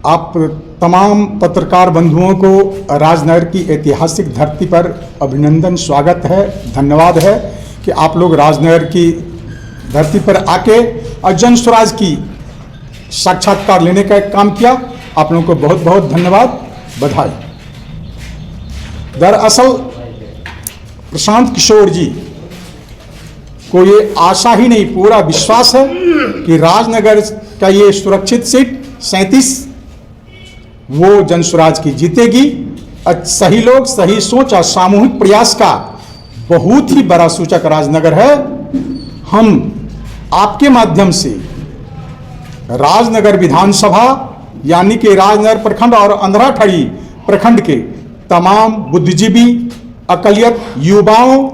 आप तमाम पत्रकार बंधुओं को राजनगर की ऐतिहासिक धरती पर अभिनंदन, स्वागत है, धन्यवाद है कि आप लोग राजनगर की धरती पर आके और जन स्वराज की साक्षात्कार लेने का एक काम किया। आप लोगों को बहुत बहुत धन्यवाद, बधाई। दरअसल प्रशांत किशोर जी को ये आशा ही नहीं, पूरा विश्वास है कि राजनगर का ये सुरक्षित सीट 37 वो जन स्वराज की जीतेगी। सही लोग, सही सोच और सामूहिक प्रयास का बहुत ही बड़ा सूचक राजनगर है। हम आपके माध्यम से राजनगर विधानसभा यानी कि राजनगर प्रखंड और अंधराठाड़ी प्रखंड के तमाम बुद्धिजीवी, अकलियत, युवाओं,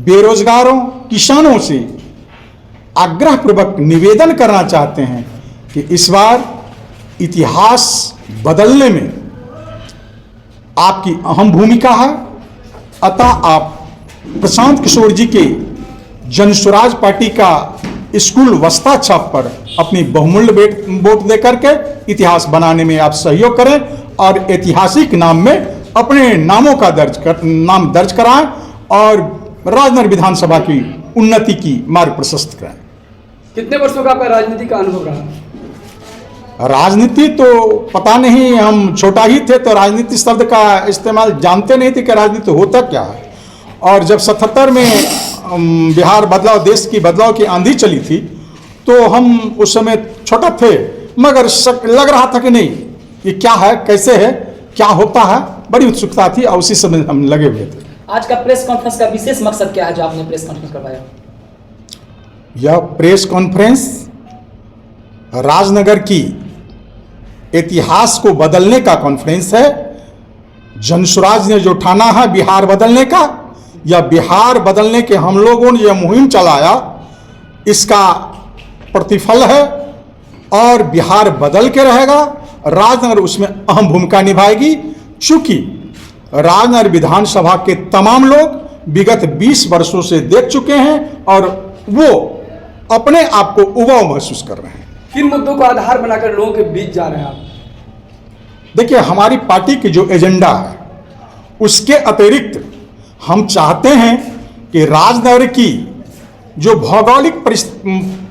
बेरोजगारों, किसानों से आग्रहपूर्वक निवेदन करना चाहते हैं कि इस बार इतिहास बदलने में आपकी अहम भूमिका है। अतः आप प्रशांत किशोर जी के जन स्वराज पार्टी का स्कूल वस्ता छाप पर अपनी बहुमूल्य वोट देकर के इतिहास बनाने में आप सहयोग करें और ऐतिहासिक नाम में अपने नामों का नाम दर्ज कराएं और राजनगर विधानसभा की उन्नति की मार्ग प्रशस्त कराएं। कितने वर्षों का आपका राजनीति का अनुभव रहा? राजनीति तो पता नहीं, हम छोटा ही थे तो राजनीति शब्द का इस्तेमाल जानते नहीं थे कि राजनीति होता क्या है। और जब 77 में बिहार बदलाव, देश की बदलाव की आंधी चली थी तो हम उस समय छोटा थे, मगर लग रहा था कि नहीं ये क्या है, कैसे है, क्या होता है, बड़ी उत्सुकता थी और उसी समय हम लगे हुए थे। आज का प्रेस कॉन्फ्रेंस का विशेष मकसद क्या है जो आपने प्रेस कॉन्फ्रेंस करवाया? यह प्रेस कॉन्फ्रेंस राजनगर की इतिहास को बदलने का कॉन्फ्रेंस है। जन स्वराज ने जो ठाना है बिहार बदलने का, या बिहार बदलने के हम लोगों ने यह मुहिम चलाया, इसका प्रतिफल है और बिहार बदल के रहेगा। राजनगर उसमें अहम भूमिका निभाएगी, चूंकि राजनगर विधानसभा के तमाम लोग विगत 20 वर्षों से देख चुके हैं और वो अपने आप को उबाऊ महसूस कर रहे हैं। किन मुद्दों को आधार बनाकर लोगों के बीच जा रहे हैं आप? देखिए, हमारी पार्टी की जो एजेंडा है उसके अतिरिक्त हम चाहते हैं कि राजनगर की जो भौगोलिक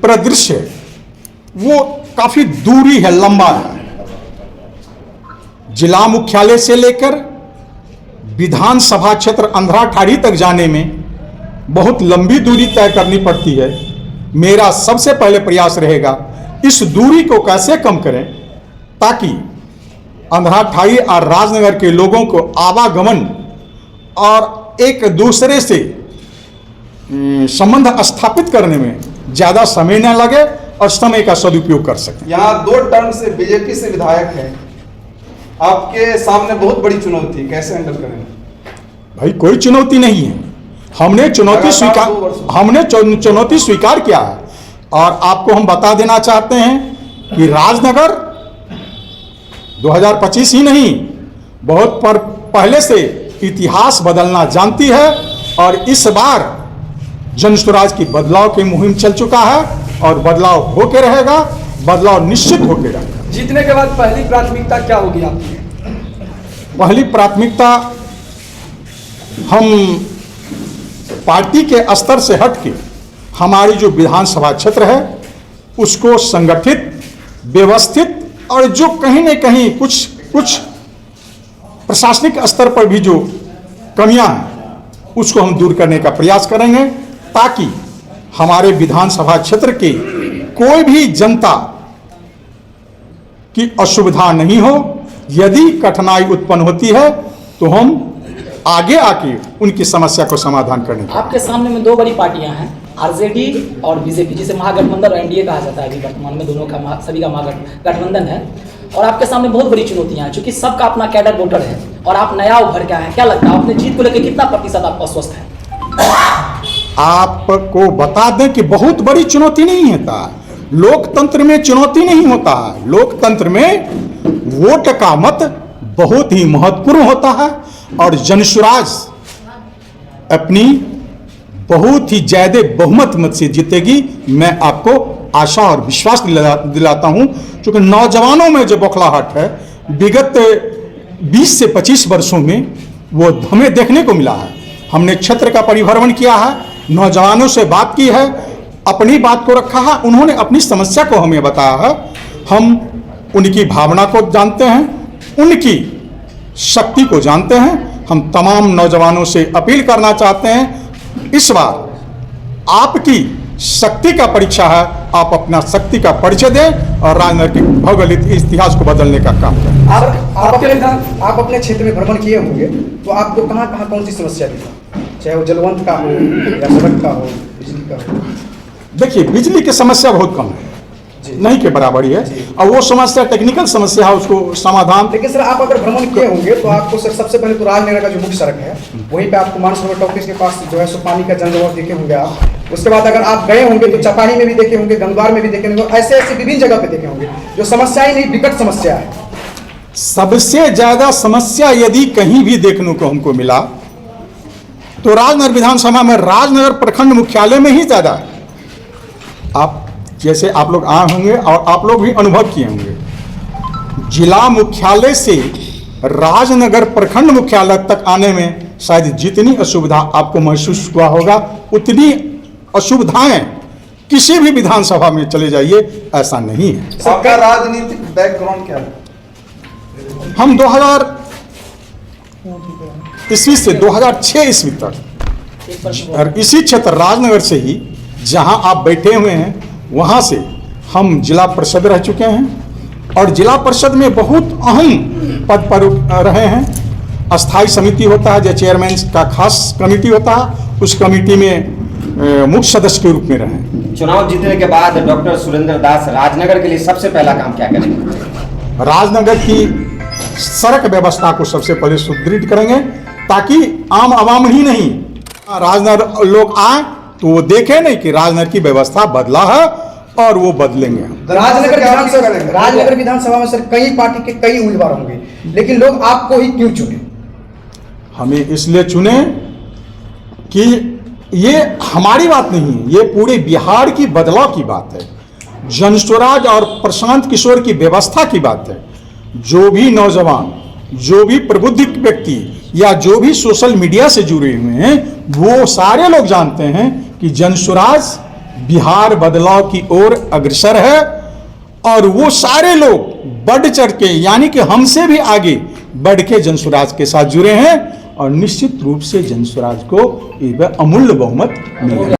परिदृश्य है वो काफी दूरी है, लंबा है। जिला मुख्यालय से लेकर विधानसभा क्षेत्र अंधराठाड़ी तक जाने में बहुत लंबी दूरी तय करनी पड़ती है। मेरा सबसे पहले प्रयास रहेगा इस दूरी को कैसे कम करें ताकि अंधराठाड़ी और राजनगर के लोगों को आवागमन और एक दूसरे से संबंध स्थापित करने में ज़्यादा समय न लगे और समय का सदुपयोग कर सकें। यहाँ 2 टर्म से बीजेपी से विधायक हैं, आपके सामने बहुत बड़ी चुनौती, कैसे हैंडल करेंगे? भाई कोई चुनौती नहीं है, हमने चुनौती स्वीकार किया है और आपको हम बता देना चाहते हैं कि राजनगर 2025 ही नहीं, बहुत पहले से इतिहास बदलना जानती है और इस बार जन स्वराज की बदलाव की मुहिम चल चुका है और बदलाव होके रहेगा, बदलाव निश्चित होके रहेगा। जीतने के बाद पहली प्राथमिकता क्या होगी आपकी? पहली प्राथमिकता हम पार्टी के स्तर से हटके हमारी जो विधानसभा क्षेत्र है उसको संगठित, व्यवस्थित और जो कहीं न कहीं कुछ प्रशासनिक स्तर पर भी जो कमियां हैं उसको हम दूर करने का प्रयास करेंगे ताकि हमारे विधानसभा क्षेत्र के कोई भी जनता की असुविधा नहीं हो। यदि कठिनाई उत्पन्न होती है तो हम आगे आके उनकी समस्या को समाधान करने का। आपके सामने में 2 बड़ी पार्टियां हैं, आरजेडी और बीजेपी, जिसे महागठबंधन और एनडीए कहा जाता है। अभी वर्तमान में दोनों का, सभी का महागठबंधन है और आपके सामने बहुत बड़ी चुनौतियां हैं क्योंकि सबका अपना कैडर वोटर है और आप नया उभर के आए हैं। क्या लगता है अपने जीत को लेकर कितना प्रतिशत आप अस्वस्थ हैं? आपको बता दें कि बहुत बड़ी चुनौती नहीं होता, लोकतंत्र में चुनौती नहीं होता है। लोकतंत्र में वोट का मत बहुत ही महत्वपूर्ण होता है और जन स्वराज अपनी बहुत ही ज्यादा बहुमत मत से जीतेगी, मैं आपको आशा और विश्वास दिलाता हूं, क्योंकि नौजवानों में जो बौखलाहट है विगत 20 से 25 वर्षों में वो हमें देखने को मिला है। हमने क्षेत्र का परिभ्रमण किया है, नौजवानों से बात की है, अपनी बात को रखा है, उन्होंने अपनी समस्या को हमें बताया है। हम उनकी भावना को जानते हैं, उनकी शक्ति को जानते हैं। हम तमाम नौजवानों से अपील करना चाहते हैं, इस बार आपकी शक्ति का परीक्षा है, आप अपना शक्ति का परिचय दें और राजनीतिक भौगोलिक इतिहास को बदलने का काम करें। आप अपने क्षेत्र में भ्रमण किए होंगे, तो आपको कहाँ कहाँ कौन सी समस्या दिखा, चाहे वो जलवंत का हो या सड़क का हो, बिजली का हो? देखिए, बिजली की समस्या बहुत कम है, नहीं के बराबर ही है, और वो समस्या टेक्निकल समस्या है, उसको समाधान। लेकिन सर, आप अगर भ्रमण किए होंगे तो आपको सर सबसे पहले तो राजनगर का जो मुख्य सड़क है वहीं पे आपको मानसरोवर टॉकीज के पास जो है सो पानी का जंगल देखे होंगे आप। उसके बाद अगर आप गए होंगे तो चपाही में भी देखे होंगे, गंगद्वार में भी देखे होंगे, ऐसे ऐसे विभिन्न जगह पे देखे होंगे जो समस्या ही नहीं विकट समस्या है। सबसे ज्यादा समस्या यदि कहीं भी देखने को हमको मिला तो राजनगर विधानसभा में राजनगर प्रखंड मुख्यालय में ही ज्यादा है। आप जैसे आप लोग आए होंगे और आप लोग भी अनुभव किए होंगे, जिला मुख्यालय से राजनगर प्रखंड मुख्यालय तक आने में शायद जितनी असुविधा आपको महसूस हुआ होगा उतनी असुविधाएं किसी भी विधानसभा में चले जाइए ऐसा नहीं है। आपका राजनीतिक बैकग्राउंड क्या है? हम 2000 ईस्वी से 2006 ईस्वी तक और इसी क्षेत्र राजनगर से ही जहां आप बैठे हुए हैं वहां से हम जिला परिषद रह चुके हैं और जिला परिषद में बहुत अहम पद पर रहे हैं। अस्थाई समिति होता है, जो चेयरमैन का खास कमेटी होता है, उस कमेटी में मुख्य सदस्य के रूप में रहे। चुनाव जीतने के बाद डॉक्टर सुरेंद्र दास राजनगर के लिए सबसे पहला काम क्या करेंगे? राजनगर की सड़क व्यवस्था को सबसे पहले सुदृढ़ करेंगे ताकि आम आवाम ही नहीं, राजनगर लोग आए तो वो देखे नहीं कि राजनगर की व्यवस्था बदला है और वो बदलेंगे। राजनगर विधानसभा में सर कई पार्टी के कई उम्मीदवार होंगे, लेकिन लोग आपको ही क्यों चुने? हमें इसलिए चुने कि ये हमारी बात नहीं है, ये पूरे बिहार की बदलाव की बात है, जनस्वराज और प्रशांत किशोर की व्यवस्था की बात है। जो भी नौजवान, जो भी प्रबुद्ध व्यक्ति या जो भी सोशल मीडिया से जुड़े हुए हैं वो सारे लोग जानते हैं कि जनस्वराज बिहार बदलाव की ओर अग्रसर है और वो सारे लोग बढ़ चढ़ के यानी कि हमसे भी आगे बढ़ के जनस्वराज के साथ जुड़े हैं और निश्चित रूप से जनस्वराज को एक अमूल्य बहुमत मिलेगा।